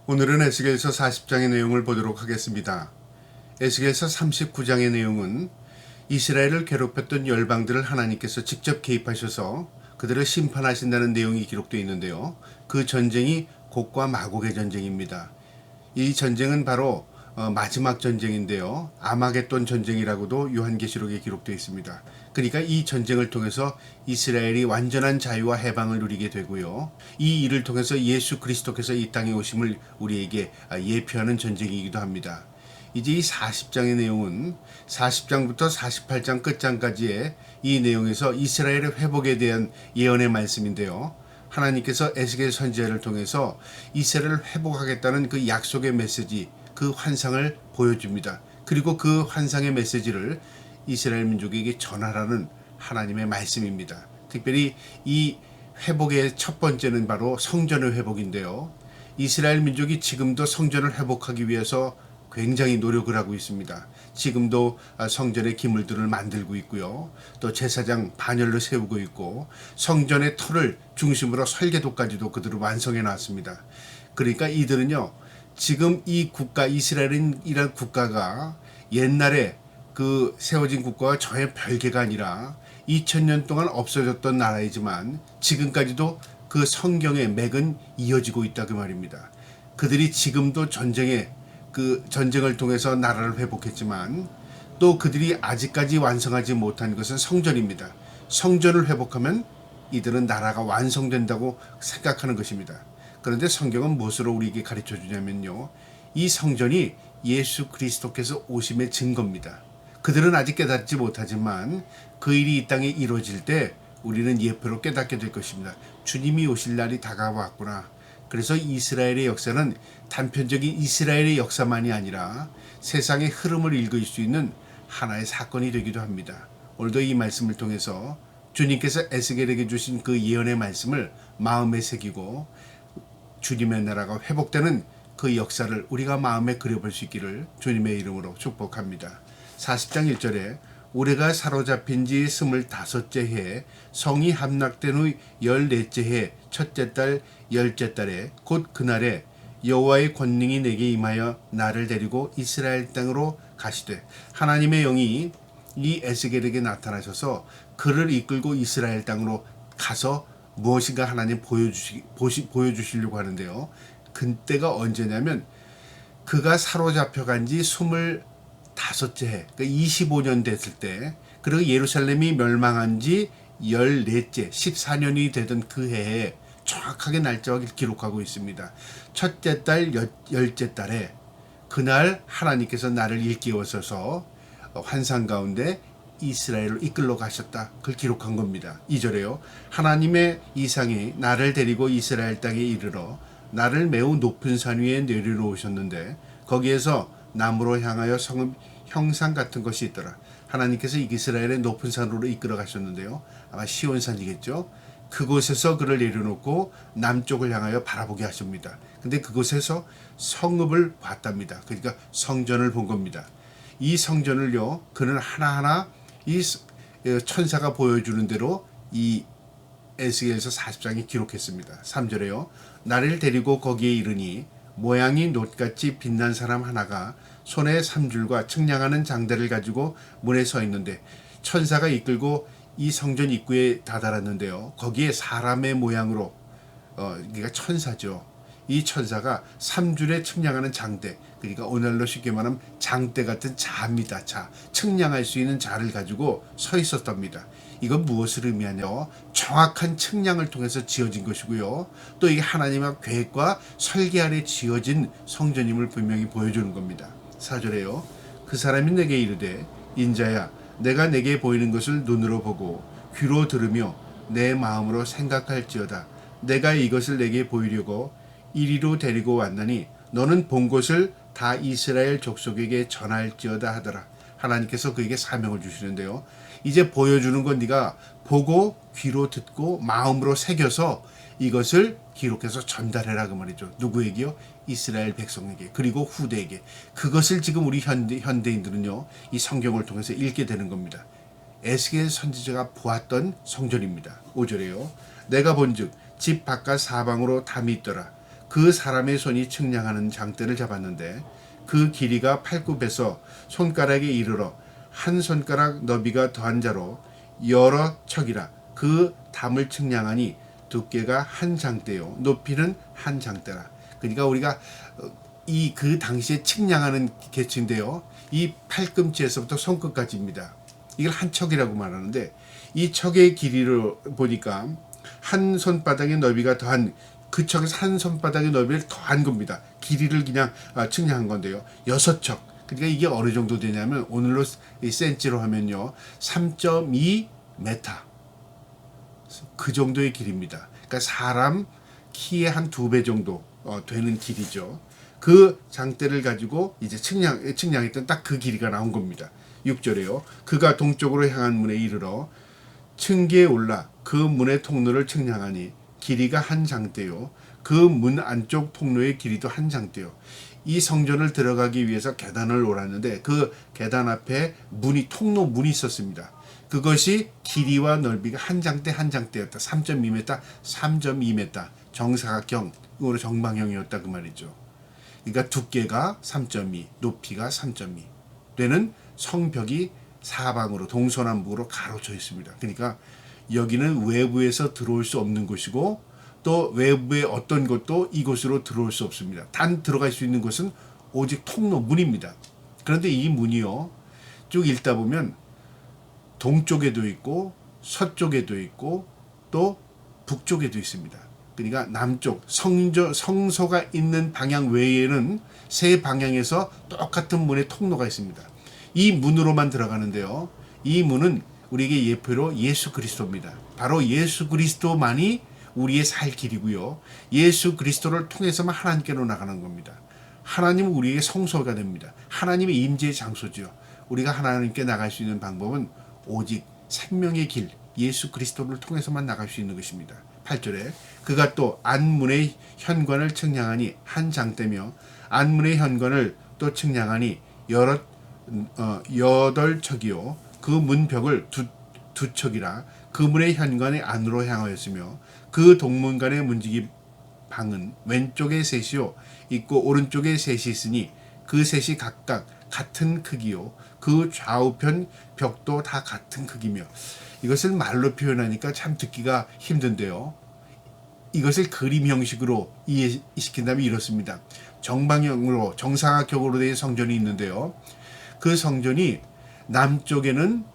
오늘은 에스겔서 40장의 내용을 보도록 하겠습니다. 에스겔서 39장의 내용은 이스라엘을 괴롭혔던 열방들을 하나님께서 직접 개입하셔서 그들을 심판하신다는 내용이 기록되어 있는데요. 그 전쟁이 곡과 마곡의 전쟁입니다. 이 전쟁은 바로 마지막 전쟁인데요. 아마겟돈 전쟁이라고도 요한계시록에 기록되어 있습니다. 그러니까 이 전쟁을 통해서 이스라엘이 완전한 자유와 해방을 누리게 되고요. 이 일을 통해서 예수 그리스도께서 이 땅에 오심을 우리에게 예표하는 전쟁이기도 합니다. 이제 이 40장의 내용은 40장부터 48장 끝장까지의 이 내용에서 이스라엘의 회복에 대한 예언의 말씀인데요. 하나님께서 에스겔 선지자를 통해서 이스라엘을 회복하겠다는 그 약속의 메시지, 그 환상을 보여줍니다. 그리고 그 환상의 메시지를 이스라엘 민족에게 전하라는 하나님의 말씀입니다. 특별히 이 회복의 첫 번째는 바로 성전의 회복인데요. 이스라엘 민족이 지금도 성전을 회복하기 위해서 굉장히 노력을 하고 있습니다. 지금도 성전의 기물들을 만들고 있고요. 또 제사장 반열로 세우고 있고 성전의 터를 중심으로 설계도까지도 그들을 완성해 놨습니다. 그러니까 이들은요, 지금 이 국가 이스라엘이라는 국가가 옛날에 그 세워진 국가와 전혀 별개가 아니라 2000년 동안 없어졌던 나라이지만 지금까지도 그 성경의 맥은 이어지고 있다 그 말입니다. 그들이 지금도 전쟁을 통해서 나라를 회복했지만 또 그들이 아직까지 완성하지 못한 것은 성전입니다. 성전을 회복하면 이들은 나라가 완성된다고 생각하는 것입니다. 그런데 성경은 무엇으로 우리에게 가르쳐 주냐면요, 이 성전이 예수 그리스도께서 오심의 증거입니다. 그들은 아직 깨닫지 못하지만 그 일이 이 땅에 이루어질 때 우리는 예표로 깨닫게 될 것입니다. 주님이 오실 날이 다가왔구나. 그래서 이스라엘의 역사는 단편적인 이스라엘의 역사만이 아니라 세상의 흐름을 읽을 수 있는 하나의 사건이 되기도 합니다. 오늘도 이 말씀을 통해서 주님께서 에스겔에게 주신 그 예언의 말씀을 마음에 새기고 주님의 나라가 회복되는 그 역사를 우리가 마음에 그려볼 수 있기를 주님의 이름으로 축복합니다. 40장 1절에 우리가 사로잡힌 지 25째 해 성이 함락된 후 14째 해 첫째 달 10째 달에 곧 그날에 여호와의 권능이 내게 임하여 나를 데리고 이스라엘 땅으로 가시되, 하나님의 영이 이 에스겔에게 나타나셔서 그를 이끌고 이스라엘 땅으로 가서 무엇인가 하나님 보여주시려고 하는데요. 그때가 언제냐면 그가 사로잡혀간 지 25째 해, 그러니까 25년 됐을 때, 그리고 예루살렘이 멸망한 지 14째, 14년이 되던 그 해에 정확하게 날짜를 기록하고 있습니다. 첫째 달, 열째 달에 그날 하나님께서 나를 일깨워서서 환상 가운데 이스라엘을 이끌러 가셨다. 그걸 기록한 겁니다. 2절에요. 하나님의 이상이 나를 데리고 이스라엘 땅에 이르러 나를 매우 높은 산 위에 내려놓으셨는데 거기에서 나무로 향하여 성읍 형상 같은 것이 있더라. 하나님께서 이스라엘의 높은 산으로 이끌어 가셨는데요. 아마 시온산이겠죠. 그곳에서 그를 내려놓고 남쪽을 향하여 바라보게 하십니다. 근데 그곳에서 성읍을 봤답니다. 그러니까 성전을 본 겁니다. 이 성전을요, 그는 하나하나 이 천사가 보여주는 대로 이 에스겔서 40장에 기록했습니다. 3절에요. 나를 데리고 거기에 이르니 모양이 놋같이 빛난 사람 하나가 손에 삼줄과 측량하는 장대를 가지고 문에 서 있는데, 천사가 이끌고 이 성전 입구에 다다랐는데요. 거기에 사람의 모양으로 그러니까 천사죠. 이 천사가 3줄에 측량하는 장대, 그러니까 오늘날로 쉽게 말하면 장대 같은 자입니다. 자, 측량할 수 있는 자를 가지고 서 있었답니다. 이건 무엇을 의미하냐요? 정확한 측량을 통해서 지어진 것이고요. 또 이게 하나님의 계획과 설계 아래 지어진 성전임을 분명히 보여주는 겁니다. 4절에요. 그 사람이 내게 이르되 인자야, 내가 내게 보이는 것을 눈으로 보고 귀로 들으며 내 마음으로 생각할지어다. 내가 이것을 내게 보이려고 이리로 데리고 왔나니 너는 본 것을 다 이스라엘 족속에게 전할지어다 하더라. 하나님께서 그에게 사명을 주시는데요. 이제 보여주는 건 네가 보고 귀로 듣고 마음으로 새겨서 이것을 기록해서 전달해라 그 말이죠. 누구에게요? 이스라엘 백성에게, 그리고 후대에게. 그것을 지금 우리 현대인들은요, 이 성경을 통해서 읽게 되는 겁니다. 에스겔 선지자가 보았던 성전입니다. 5절에요. 내가 본즉 집 바깥 사방으로 담이 있더라. 그 사람의 손이 측량하는 장대를 잡았는데 그 길이가 팔굽에서 손가락에 이르러 한 손가락 너비가 더한 자로 여러 척이라. 그 담을 측량하니 두께가 한 장대요 높이는 한 장대라. 그러니까 우리가 이 그 당시에 측량하는 개체인데요. 이 팔꿈치에서부터 손끝까지입니다. 이걸 한 척이라고 말하는데 이 척의 길이를 보니까 한 손바닥의 너비가 더한 그 척에서 한 손바닥의 너비를 더한 겁니다. 길이를 그냥 측량한 건데요. 6척. 그러니까 이게 어느 정도 되냐면 오늘로 센치로 하면요. 3.2 메타. 그 정도의 길입니다. 그러니까 사람 키의 한 2배 정도 되는 길이죠. 그 장대를 가지고 이제 측량했던 딱 그 길이가 나온 겁니다. 6절에요. 그가 동쪽으로 향한 문에 이르러 층계에 올라 그 문의 통로를 측량하니 길이가 한 장대요. 그 문 안쪽 통로의 길이도 한 장대요. 이 성전을 들어가기 위해서 계단을 올랐는데 그 계단 앞에 통로 문이 있었습니다. 그것이 길이와 넓이가 한 장대 한 장대였다. 3.2m, 3.2m 정사각형으로 정방형이었다 그 말이죠. 그러니까 두께가 3.2, 높이가 3.2 되는 성벽이 사방으로 동서남북으로 가로쳐 있습니다. 그러니까 여기는 외부에서 들어올 수 없는 곳이고 또 외부의 어떤 것도 이곳으로 들어올 수 없습니다. 단 들어갈 수 있는 곳은 오직 통로 문입니다. 그런데 이 문이요 쭉 읽다 보면 동쪽에도 있고 서쪽에도 있고 또 북쪽에도 있습니다. 그러니까 남쪽 성소가 있는 방향 외에는 세 방향에서 똑같은 문의 통로가 있습니다. 이 문으로만 들어가는데요. 이 문은 우리에게 예표로 예수 그리스도입니다. 바로 예수 그리스도만이 우리의 살 길이고요. 예수 그리스도를 통해서만 하나님께로 나가는 겁니다. 하나님은 우리에게 성소가 됩니다. 하나님의 임재의 장소죠. 우리가 하나님께 나갈 수 있는 방법은 오직 생명의 길 예수 그리스도를 통해서만 나갈 수 있는 것입니다. 8절에 그가 또 안문의 현관을 측량하니 한 장대며 안문의 현관을 또 측량하니 8척이요 그 문벽을 두 척이라. 그 문의 현관의 안으로 향하였으며 그 동문간의 문지기 방은 왼쪽에 셋이요 있고 오른쪽에 셋이 있으니 그 셋이 각각 같은 크기요 그 좌우편 벽도 다 같은 크기며. 이것을 말로 표현하니까 참 듣기가 힘든데요. 이것을 그림 형식으로 이해시킨다면 이렇습니다. 정방형으로 정사각형으로 된 성전이 있는데요. 그 성전이 남쪽에는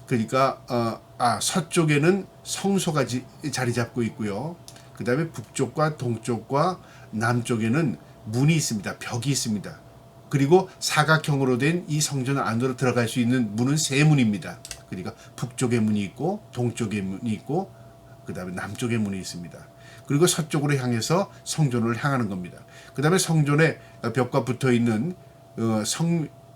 그러니까 서쪽에는 성소가 자리 잡고 있고요. 그 다음에 북쪽과 동쪽과 남쪽에는 문이 있습니다. 벽이 있습니다. 그리고 사각형으로 된 이 성전 안으로 들어갈 수 있는 문은 세 문입니다. 그러니까 북쪽에 문이 있고 동쪽에 문이 있고 그 다음에 남쪽에 문이 있습니다. 그리고 서쪽으로 향해서 성전을 향하는 겁니다. 그 다음에 성전의 벽과 붙어 있는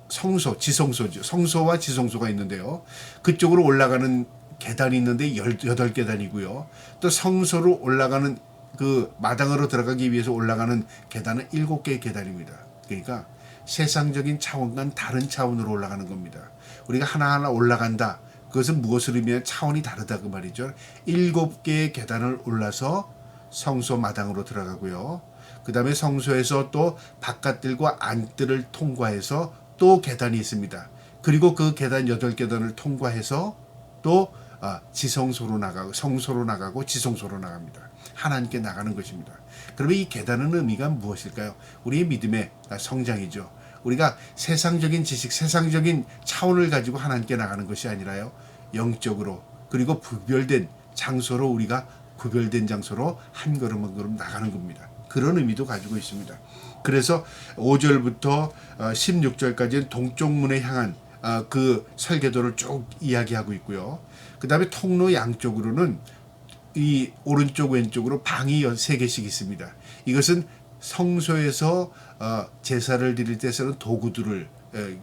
성소, 지성소죠. 성소와 지성소가 있는데요. 그쪽으로 올라가는 계단이 있는데 18계단이고요. 또 성소로 올라가는 그 마당으로 들어가기 위해서 올라가는 계단은 7개의 계단입니다. 그러니까 세상적인 차원과는 다른 차원으로 올라가는 겁니다. 우리가 하나하나 올라간다. 그것은 무엇을 의미하면 차원이 다르다 그 말이죠. 7개의 계단을 올라서 성소 마당으로 들어가고요. 그 다음에 성소에서 또 바깥들과 안뜰을 통과해서 또 계단이 있습니다. 그리고 그 계단 8계단을 통과해서 또 지성소로 나가고 성소로 나가고 지성소로 나갑니다. 하나님께 나가는 것입니다. 그러면 이 계단은 의미가 무엇일까요? 우리의 믿음의 성장이죠. 우리가 세상적인 지식, 세상적인 차원을 가지고 하나님께 나가는 것이 아니라요. 영적으로 그리고 구별된 장소로 우리가 구별된 장소로 한 걸음 한 걸음 나가는 겁니다. 그런 의미도 가지고 있습니다. 그래서 5절부터 16절까지는 동쪽 문에 향한 그 설계도를 쭉 이야기하고 있고요. 그 다음에 통로 양쪽으로는 이 오른쪽 왼쪽으로 방이 3개씩 있습니다. 이것은 성소에서 제사를 드릴 때 쓰는 도구들을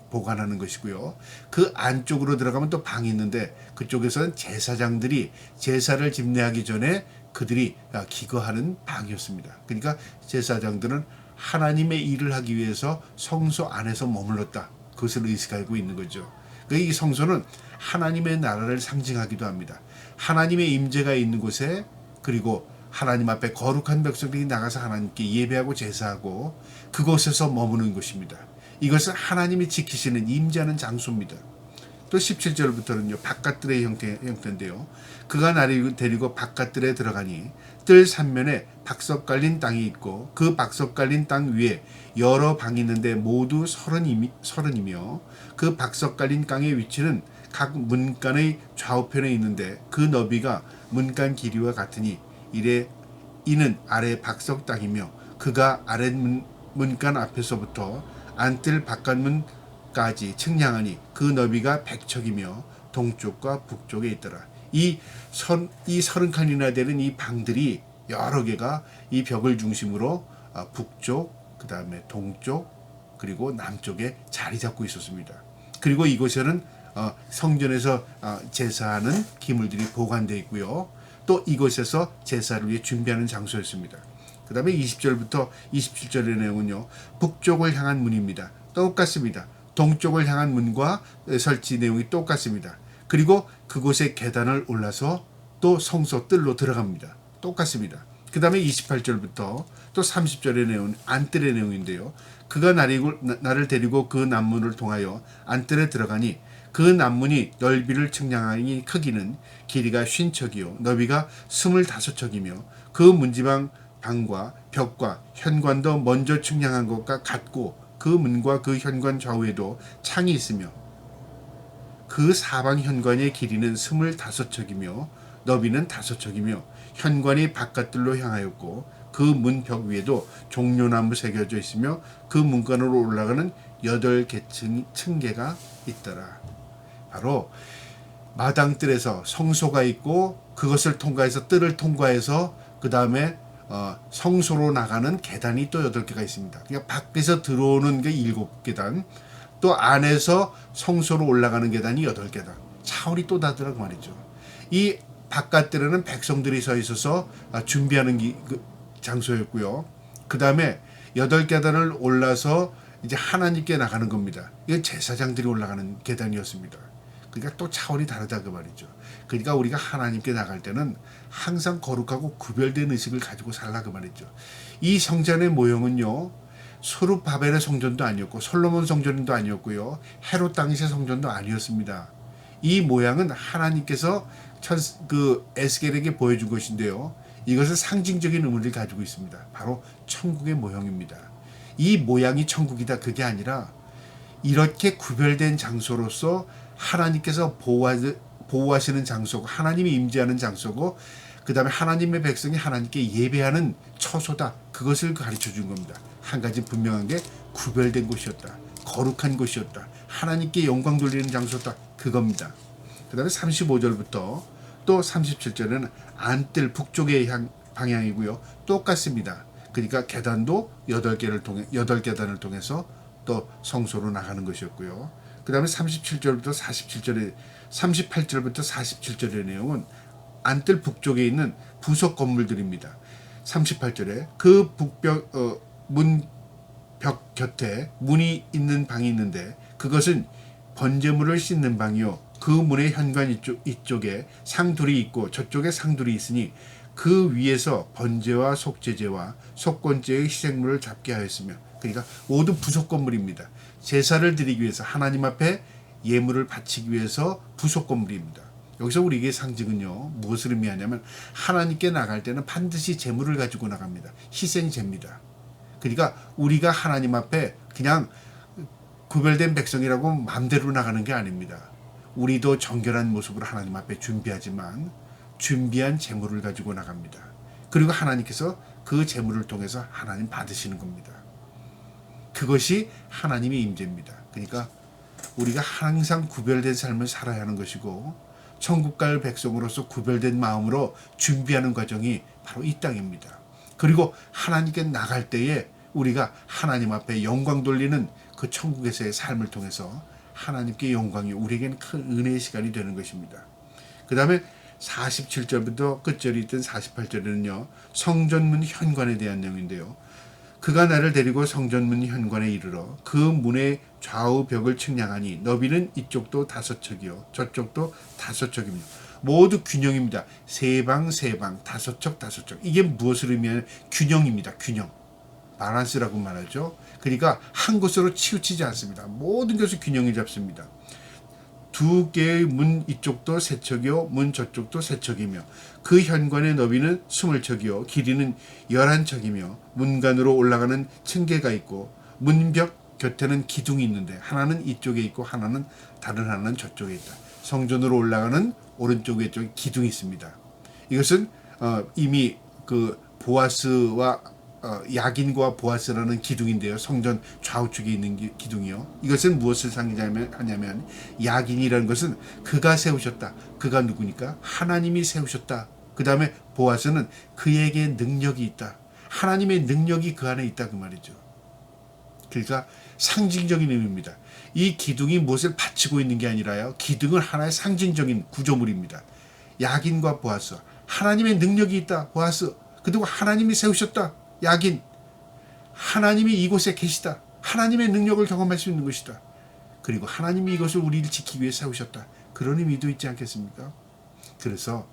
보관하는 것이고요. 그 안쪽으로 들어가면 또 방이 있는데 그쪽에서는 제사장들이 제사를 집례하기 전에 그들이 기거하는 방이었습니다. 그러니까 제사장들은 하나님의 일을 하기 위해서 성소 안에서 머물렀다. 그것을 의식하고 있는 거죠. 이 성소는 하나님의 나라를 상징하기도 합니다. 하나님의 임재가 있는 곳에 그리고 하나님 앞에 거룩한 백성들이 나가서 하나님께 예배하고 제사하고 그곳에서 머무는 곳입니다. 이것은 하나님이 지키시는 임재하는 장소입니다. 또 17절부터는요. 바깥들의 형태인데요. 그가 나를 데리고 바깥들에 들어가니 뜰 삼면에 박석 깔린 땅이 있고 그 박석 깔린 땅 위에 여러 방이 있는데 모두 30이며 그 박석 깔린 땅의 위치는 각 문간의 좌우편에 있는데 그 너비가 문간 길이와 같으니 이는 아래 박석 땅이며 그가 아랫 문간 앞에서부터 안뜰 바깥문까지 측량하니 그 너비가 100척이며 동쪽과 북쪽에 있더라. 이 30칸이나 되는 이 방들이 여러 개가 이 벽을 중심으로 북쪽, 그 다음에 동쪽, 그리고 남쪽에 자리 잡고 있었습니다. 그리고 이곳에는 성전에서 제사하는 기물들이 보관되어 있고요. 또 이곳에서 제사를 위해 준비하는 장소였습니다. 그 다음에 20절부터 27절의 내용은요. 북쪽을 향한 문입니다. 똑같습니다. 동쪽을 향한 문과 설치 내용이 똑같습니다. 그리고 그곳에 계단을 올라서 또 성소 뜰로 들어갑니다. 똑같습니다. 그 다음에 28절부터 또 30절의 내용, 안뜰의 내용인데요. 그가 나를 데리고 그 남문을 통하여 안뜰에 들어가니 그 남문이 넓이를 측량하니 크기는 길이가 50척이요 너비가 25척이며 그 문지방 방과 벽과 현관도 먼저 측량한 것과 같고 그 문과 그 현관 좌우에도 창이 있으며 그 사방 현관의 길이는 25척이며 너비는 5척이며 현관이 바깥들로 향하였고 그 문 벽 위에도 종려나무 새겨져 있으며 그 문간으로 올라가는 8개 층계가 있더라. 바로 마당뜰에서 성소가 있고 그것을 통과해서 뜰을 통과해서 그 다음에 성소로 나가는 계단이 또 8개가 있습니다. 그러니까 밖에서 들어오는 게 7계단, 또 안에서 성소로 올라가는 계단이 8계단. 차원이 또 다르다고 말이죠. 이 바깥들에는 백성들이 서 있어서 준비하는 장소였고요. 그 다음에 8계단을 올라서 이제 하나님께 나가는 겁니다. 이건 제사장들이 올라가는 계단이었습니다. 그러니까 또 차원이 다르다 그 말이죠. 그러니까 우리가 하나님께 나갈 때는 항상 거룩하고 구별된 의식을 가지고 살라 그 말이죠. 이 성전의 모형은요. 소르바벨의 성전도 아니었고 솔로몬 성전도 아니었고요. 헤롯 당시의 성전도 아니었습니다. 이 모양은 하나님께서 에스겔에게 보여준 것인데요. 이것은 상징적인 의미를 가지고 있습니다. 바로 천국의 모형입니다. 이 모양이 천국이다 그게 아니라 이렇게 구별된 장소로서 하나님께서 보호하시는 장소고 하나님이 임재하는 장소고 그 다음에 하나님의 백성이 하나님께 예배하는 처소다. 그것을 가르쳐 준 겁니다. 한 가지 분명한 게 구별된 곳이었다. 거룩한 곳이었다. 하나님께 영광 돌리는 장소다. 그겁니다. 그 다음에 35절부터 또 37절에는 안뜰 북쪽의 방향이고요. 똑같습니다. 그러니까 계단도 8계단을 통해서 또 성소로 나가는 것이었고요. 그 다음에 38절부터 47절의 내용은 안뜰 북쪽에 있는 부속 건물들입니다. 38절에 그 문벽 곁에 문이 있는 방이 있는데 그것은 번제물을 씻는 방이요. 그 문의 현관 이쪽에 상둘이 있고 저쪽에 상둘이 있으니 그 위에서 번제와 속죄제와 속건제의 희생물을 잡게 하였으며 그러니까 모두 부속 건물입니다. 제사를 드리기 위해서 하나님 앞에 예물을 바치기 위해서 부속 건물입니다. 여기서 우리에게 상징은요. 무엇을 의미하냐면 하나님께 나갈 때는 반드시 제물을 가지고 나갑니다. 희생제입니다. 그러니까 우리가 하나님 앞에 그냥 구별된 백성이라고 마음대로 나가는 게 아닙니다. 우리도 정결한 모습으로 하나님 앞에 준비하지만 준비한 제물을 가지고 나갑니다. 그리고 하나님께서 그 제물을 통해서 하나님 받으시는 겁니다. 그것이 하나님의 임재입니다. 그러니까 우리가 항상 구별된 삶을 살아야 하는 것이고 천국 갈 백성으로서 구별된 마음으로 준비하는 과정이 바로 이 땅입니다. 그리고 하나님께 나갈 때에 우리가 하나님 앞에 영광 돌리는 그 천국에서의 삶을 통해서 하나님께 영광이 우리에겐 큰 은혜의 시간이 되는 것입니다. 그 다음에 47절부터 끝절이 있던 48절에는요. 성전문 현관에 대한 내용인데요. 그가 나를 데리고 성전문 현관에 이르러 그 문의 좌우 벽을 측량하니 너비는 이쪽도 5척이요 저쪽도 5척이며 모두 균형입니다. 세 방, 세 방, 다섯 척, 다섯 척. 이게 무엇을 의미하는 균형입니다. 균형. 바란스라고 말하죠. 그러니까 한 곳으로 치우치지 않습니다. 모든 것을 균형을 잡습니다. 두 개의 문 이쪽도 세 척이요, 문 저쪽도 세 척이며 그 현관의 너비는 20척이요, 길이는 11척이며 문간으로 올라가는 층계가 있고 문벽 곁에는 기둥이 있는데 하나는 이쪽에 있고 하나는 다른 하나는 저쪽에 있다. 성전으로 올라가는 오른쪽에 쪽에 기둥이 있습니다. 이것은 이미 그 보아스와 야긴과 보아스라는 기둥인데요. 성전 좌우측에 있는 기둥이요. 이것은 무엇을 상징하냐면 야긴이라는 것은 그가 세우셨다. 그가 누구니까? 하나님이 세우셨다. 그 다음에 보아스는 그에게 능력이 있다. 하나님의 능력이 그 안에 있다 그 말이죠. 그러니까 상징적인 의미입니다. 이 기둥이 무엇을 받치고 있는 게 아니라요. 기둥은 하나의 상징적인 구조물입니다. 야긴과 보아스. 하나님의 능력이 있다. 보아스. 그리고 하나님이 세우셨다. 야긴. 하나님이 이곳에 계시다. 하나님의 능력을 경험할 수 있는 것이다. 그리고 하나님이 이것을 우리를 지키기 위해 세우셨다. 그런 의미도 있지 않겠습니까? 그래서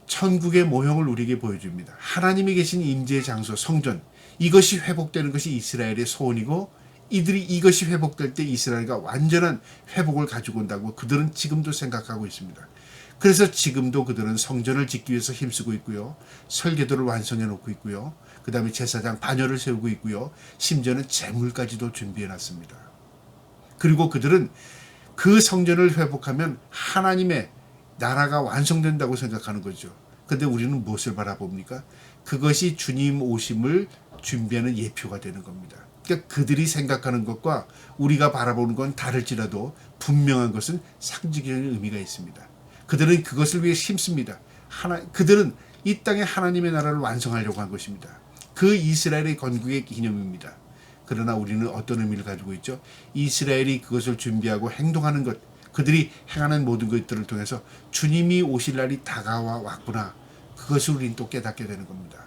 천국의 모형을 우리에게 보여줍니다. 하나님이 계신 임재의 장소, 성전. 이것이 회복되는 것이 이스라엘의 소원이고 이들이 이것이 회복될 때 이스라엘과 완전한 회복을 가지고 온다고 그들은 지금도 생각하고 있습니다. 그래서 지금도 그들은 성전을 짓기 위해서 힘쓰고 있고요. 설계도를 완성해 놓고 있고요. 그 다음에 제사장 반열을 세우고 있고요. 심지어는 제물까지도 준비해 놨습니다. 그리고 그들은 그 성전을 회복하면 하나님의 나라가 완성된다고 생각하는 거죠. 그런데 우리는 무엇을 바라봅니까? 그것이 주님 오심을 준비하는 예표가 되는 겁니다. 그러니까 그들이 생각하는 것과 우리가 바라보는 건 다를지라도 분명한 것은 상징적인 의미가 있습니다. 그들은 그것을 위해 힘씁니다. 그들은 이 땅에 하나님의 나라를 완성하려고 한 것입니다. 그 이스라엘의 건국의 기념입니다. 그러나 우리는 어떤 의미를 가지고 있죠? 이스라엘이 그것을 준비하고 행동하는 것, 그들이 행하는 모든 것들을 통해서 주님이 오실 날이 다가와 왔구나. 그것을 우리는 또 깨닫게 되는 겁니다.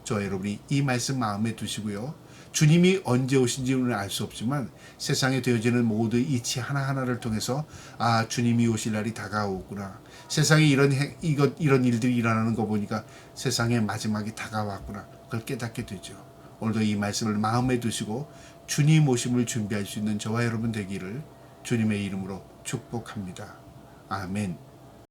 저 여러분이 이 말씀 마음에 두시고요. 주님이 언제 오신지는 알 수 없지만 세상에 되어지는 모든 이치 하나하나를 통해서 주님이 오실 날이 다가오구나. 세상에 이런 일들이 일어나는 거 보니까 세상의 마지막이 다가왔구나. 그걸 깨닫게 되죠. 오늘도 이 말씀을 마음에 두시고 주님 오심을 준비할 수 있는 저와 여러분 되기를 주님의 이름으로 축복합니다. 아멘.